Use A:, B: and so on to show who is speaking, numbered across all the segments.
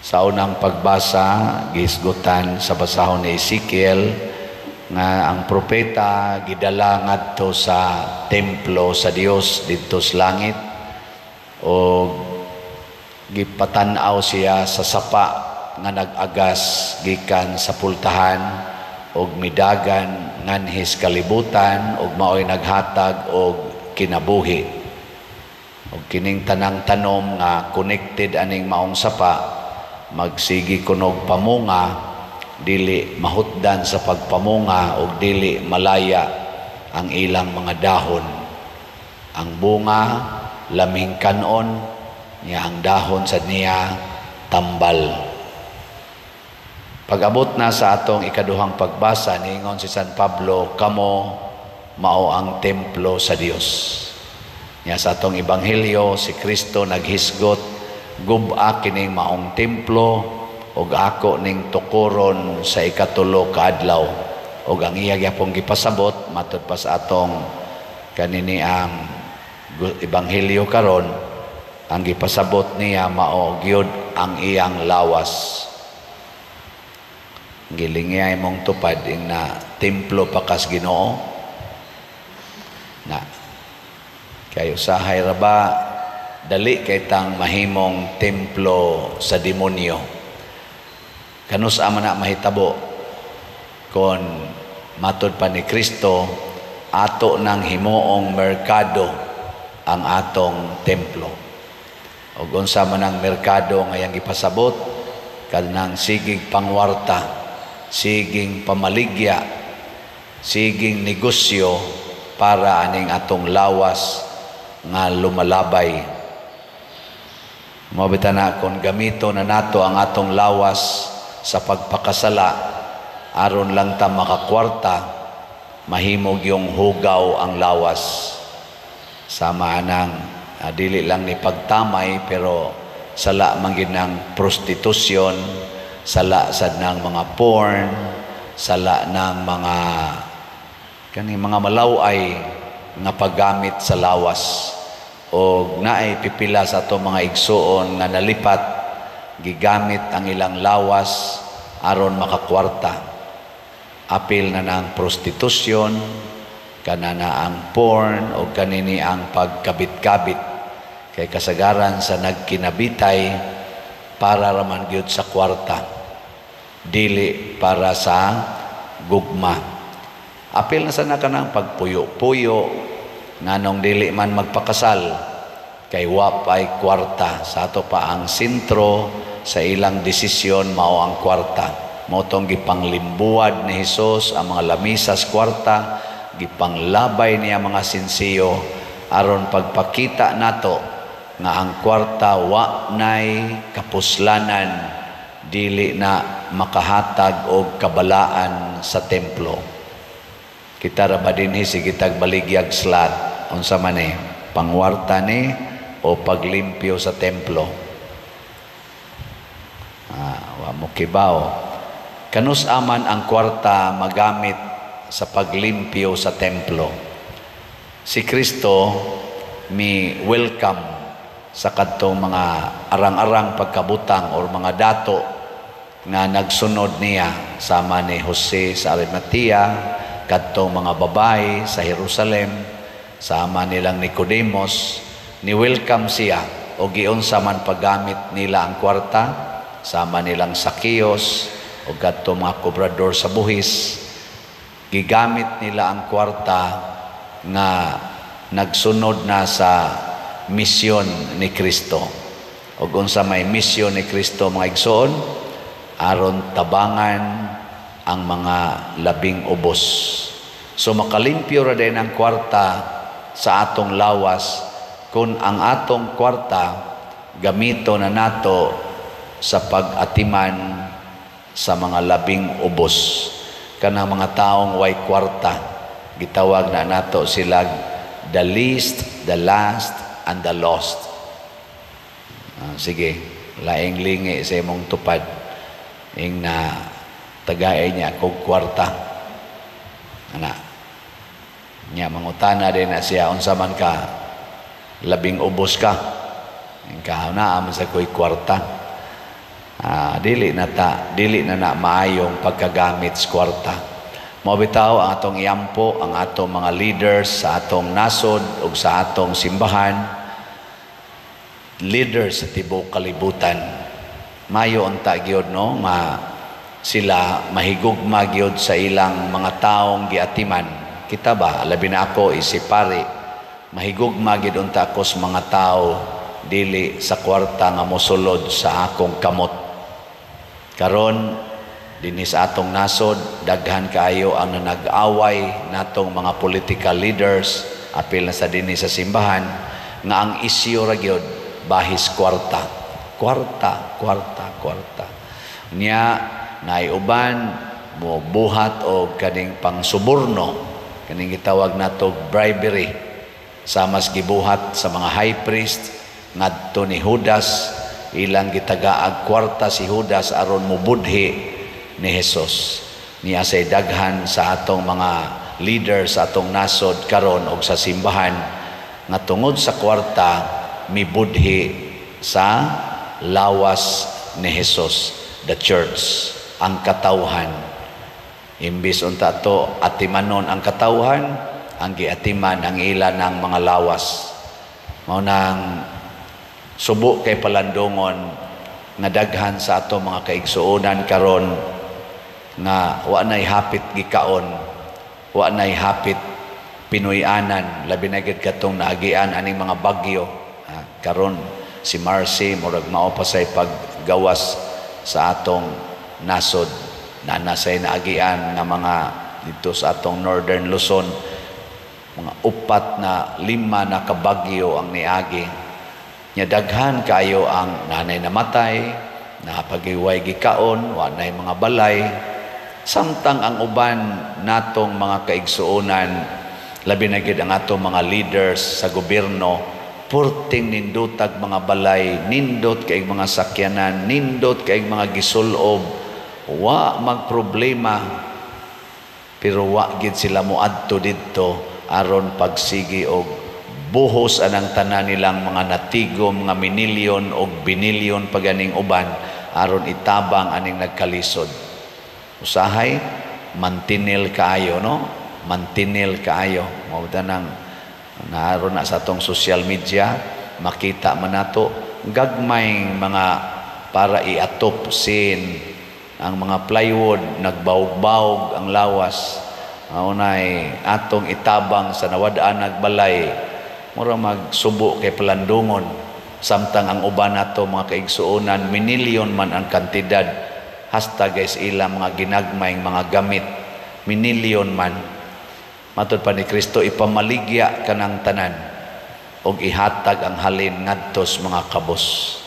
A: Sa unang pagbasa, gisgutan sa basahon ni Ezekiel nga ang propeta gidala ngadto sa templo sa Dios didto sa langit o gipatan-aw siya sa sapa nga nag-agas gikan sa pultahan og midagan nganhis kalibutan ug maoy naghatag og kinabuhi. Og kining tanang tanom nga connected aning maong sapa magsigi kunog pamunga, dili mahutdan sa pagpamunga o dili malaya ang ilang mga dahon. Ang bunga laming kanon niya, ang dahon sa niya tambal. Pag-abot na sa atong ikaduhang pagbasa, niingon si San Pablo, kamo mao ang templo sa Dios. Niya sa atong ebanghelyo, si Kristo naghisgot, gub-a kining maong templo ug ako ning tukuron sa ikatulo ka adlaw. Ug ang iya gyapong gipasabot matud pa sa atong kanini ang ebanghelyo karon, ang gipasabot niya mao gyud ang iyang lawas. Gilingi mong tupad ing na templo pakas Ginoo na kayo usahay ra ba dali kay tang mahimong templo sa demonyo. Kanus ama na mahitabo kon matud pa ni Kristo ato nang himuong merkado ang atong templo. O unsa man ang merkado nga yang gipasabot kanang sigig pangwarta, siging pamaligya, siging negosyo para aning atong lawas nga lumalabay. Mabita na kung gamito na nato ang atong lawas sa pagpakasala aron lang ta makakwarta, mahimog yung hugaw ang lawas. Sama anang dili lang ni pagtamay pero sala manggid ng prostitusyon, sala sad ng mga porn, sala ng mga kani mga malaway nga paggamit sa lawas. O naay pipila sa ato mga igsuon nga nalipat gigamit ang ilang lawas aron makakwarta. Apil na ng prostitusyon, kanana ang porn o kanini ang pagkabit-kabit kay kasagaran sa nagkinabitay para raman gyud sa kwarta, dili para sa gugma. Apil na sana kanang pagpuyo-puyo nganong dili man magpakasal kay wapay kwarta. Sa ato pa ang sentro sa ilang desisyon mao ang kwarta. Motong gipanglimbuad ni Hesus ang mga lamisas kwarta, gipanglabay niya mga sinsiyo aron pagpakita nato nga ang kwarta wa nay kapuslanan, dili na makahatag og kabalaan sa templo. Kita ra ba dinhi sige tagbaligyag slat unsa man ni pangwarta ni o paglimpyo sa templo. Wa mo kibaw. Kanus aman ang kwarta magamit sa paglimpyo sa templo. Si Kristo mi welcome sa kadtong mga arang-arang pagkabutang or mga dato nga nagsunod niya sama ni Jose sa Arimatea, kadtong mga babae sa Jerusalem, sama nilang Nicodemos, ni-welcome siya o giunsa man paggamit nila ang kwarta, sama nilang Sakios o kadtong mga kobrador sa buhis, gigamit nila ang kwarta nga nagsunod na sa misyon ni Kristo. O unsa may misyon ni Kristo mga igsoon, aron tabangan ang mga labing ubos. So makalimpyo ra din ang kwarta sa atong lawas kung ang atong kwarta gamito na nato sa pag-atiman sa mga labing ubos. Kanang mga taong way kwarta, gitawag na nato sila the least, the last, and the lost. Sige, laing lingi sa imong tupad ing na tagay niya kog kwarta. Ana. Nya mangutana din na siya unsa man ka labing ubos ka. Ing kahaw na man sa koy kwarta. Dili na maayong pagkagamit sa kwarta. Mao bitaw ang atong iampo ang atong mga leaders sa atong nasod ug sa atong simbahan, leaders sa tibuok kalibutan. Mayo unta gyud no nga sila mahigugma gyud sa ilang mga taong giatiman. Kita ba labi na ako isipari mahigugma gyud unta ako sa mga tao dili sa kwarta nga mosulod sa akong kamot. Karon dinhi sa atong nasod daghan kaayo ang nag-away natong mga political leaders apil na sa dinhi sa simbahan nga ang isyu ra gyud bahis kwarta niya naay uban mo buhat og kaning pangsuborno kaning gitawag nato bribery sa mas gibuhat sa mga high priest ngadto ni Judas ilang gitagaag kwarta si Judas aron mubudhi ni Jesus. Niya say daghan sa atong mga leaders sa atong nasod karon og sa simbahan nga tungod sa kwarta mibudhi sa lawas ni Jesus, the church, ang katawhan. Imbis unta to atimanon ang katawhan, ang giatiman ang ilan ng mga lawas. Mao nang subo kay palandongon nga daghan sa ato mga kaigsuonan karon nga wa nay hapit gikaon, wa nay hapit Pinoyanan, labi na gid katong naagian aning mga bagyo. Karon si Marcy murag mao pa say paggawas sa atong nasod na nasay naagian nga mga dito sa atong Northern Luzon, mga 4 na 5 na kabagyo ang niagi. Nya daghan kayo ang nanay namatay, napagiway gikaon, wa nay mga balay. Samtang ang uban natong mga kaigsuonan, labi na gid ang atong mga leaders sa gobyerno, purting nindutag mga balay, nindot kay mga sakyanan, nindot kay mga gisulob, wa magproblema. Pero wa gid sila moadto didto aron pagsigi og buhos anang tanan nilang mga natigom mga minilyon o binilyon paganing uban aron itabang aning nagkalisod. Usahay mantinil kaayo no, mantinil kaayo. Mao nang naron na sa atong social media makita man nato gagmayng mga para iatop sin ang mga plywood nagbaog-baog ang lawas. Maunay atong itabang sa nawadaan nagbalay mura magsubo kay palandungon samtang ang uban nato mga kaigsuonan minilyon man ang kantidad hasta guys ilang mga ginagmayng mga gamit minilyon man. Matud pa ni Kristo ipamaligya kanang tanan og ihatag ang halin ngadtos mga kabos.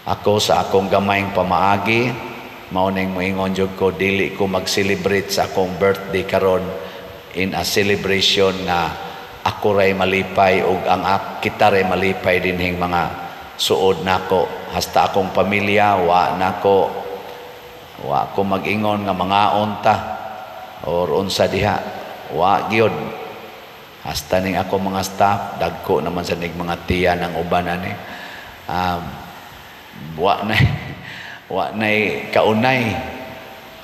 A: Ako sa akong gamayng pamaagi mao ning moingon jud ko dili ko mag-celebrate sa akong birthday karon in a celebration nga ako ray malipay ug ang kita ray malipay dinhing mga suod nako hasta akong pamilya wa ko mag-ingon nga mga onta or unsa diha wa gyud hasta ning ako mga staff dagko naman sa ning mga tiya ng uban ani wa nay kaunay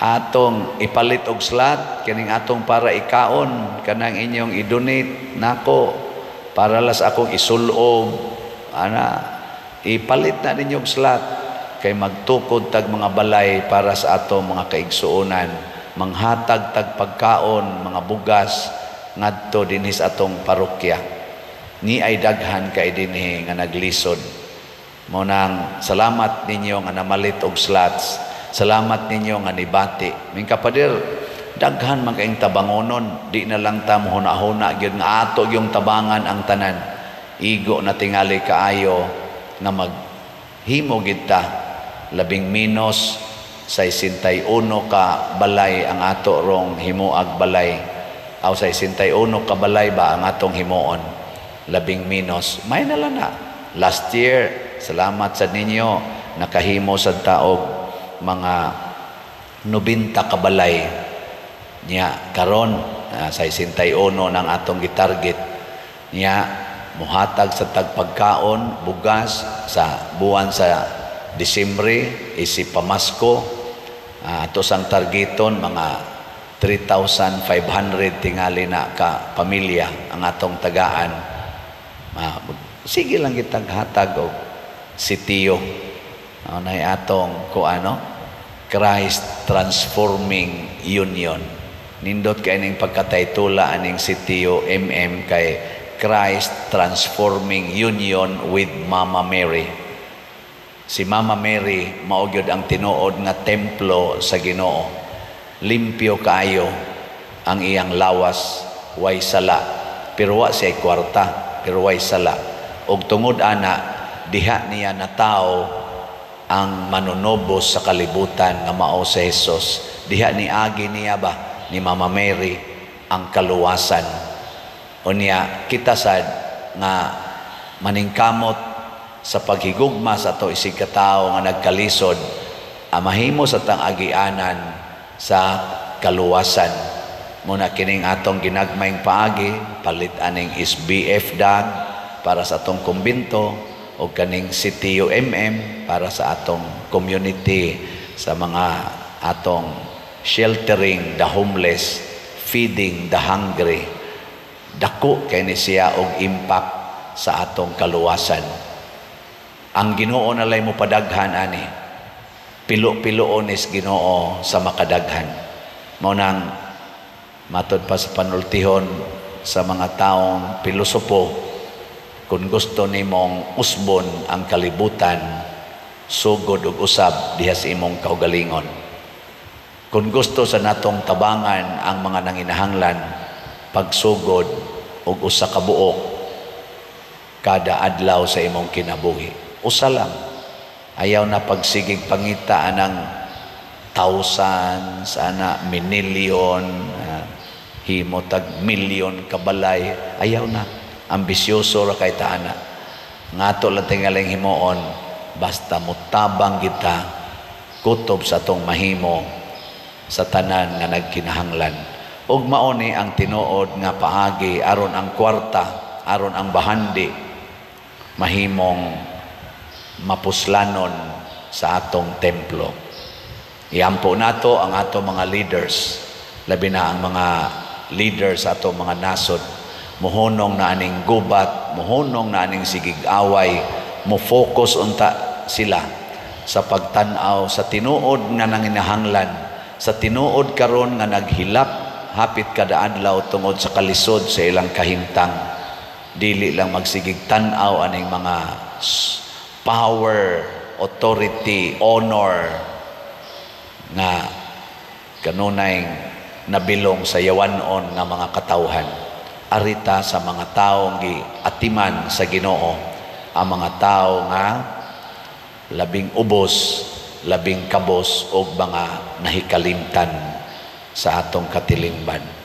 A: atong ipalit og slot kining atong para ikaon kanang inyong i-donate nako para las akong isulob ana ipalit na ninyong slot kay magtukod tag mga balay para sa atong mga kaigsuonan manghatag tag pagkaon mga bugas ngadto dinhi sa atong parokya ni ay daghan kay dinhi nga naglisod. Mao nang salamat ninyo nga namalit og slots. Salamat ninyo nga nibati. Ming kapader, daghan man kaing tabangonon, di na lang ta mohuna-huna gyud nga ato yung tabangan ang tanan. Igo na tingali kaayo nga maghimo gid ta labing minos sa 61 ka balay ang ato rong himuag balay. Aw sa 61 ka balay ba ang atong himuon. Labing minos. May na lang na. Last year, salamat sa ninyo nakahimo sa taog mga 90 kabalay niya karon sa 61 ng atong gitarget niya muhatag sa tagpagkaon bugas sa buwan sa Disyembre isi pamasko, ato sang targeton mga 3,500 tingali na ka pamilya ang atong tagaan. Sige lang kitang hatag og sitiyo na atong Christ Transforming Union. Nindot kay ning pagkataytula aning sitiyo kay Christ Transforming Union with Mama Mary. Si Mama Mary mao gyud ang tinuod nga templo sa Ginoo. Limpyo kaayo ang iyang lawas, way sala, pero wa siya kwarta, pero way sala. Og tungod ana, diha niya na tao ang manunobos sa kalibutan nga mao si Jesus. Diha ni agi niya ba ni Mama Mary ang kaluwasan. Unya kita sad nga maningkamot sa paghigugma sa ato isig katao nga nagkalisod, mahimo sa tang agianan sa kaluwasan. Muna kining atong ginagmayng paagi, palit aning SBF dag para sa atong kumbinto o kaning Sitio para sa atong community, sa mga atong sheltering the homeless, feeding the hungry. Dako kay ni siya og impact sa atong kaluwasan. Ang Ginoo nalay mo padaghan ani, pilo-piloon is Ginoo sa makadaghan. Mao nang matod pa sa panultihon sa mga taong pilosopo, kung gusto nimong usbon ang kalibutan, sugod ug usab diha sa imong kaugalingon. Kung gusto sa natong tabangan ang mga nanginahanglan, pagsugod ug usa ka buok kada adlaw sa imong kinabuhi. Usa lang. Ayaw na pagsigig pangita anang thousands, minilyon, himotag milyon kabalay. Ayaw na. Ambisyoso ra kay taana. Ngato lang tingaling himuon, basta mutabang kita kutob sa tong mahimo sa tanan nga nagkinahanglan. Ug mao ni ang tinuod nga paagi aron ang kwarta, aron ang bahandi mahimong mapuslanon sa atong templo. Iampo nato ang atong mga leaders, labi na ang mga leaders sa atong mga nasod, muhunong na aning gubat, muhunong na aning sigig-away, mo-focus unta sila sa pagtanaw sa tinuod nga nanginahanglan, sa tinuod karon nga naghilak hapit kada adlaw tungod sa kalisod sa ilang kahimtang. Dili lang magsigig tan-aw aning mga power, authority, honor nga kanunay nabilong sa yawanon nga mga katawhan. Arita sa mga taong giatiman sa Ginoo, ang mga tao nga labing ubos, labing kabos o mga nahikalimtan sa atong katilingban.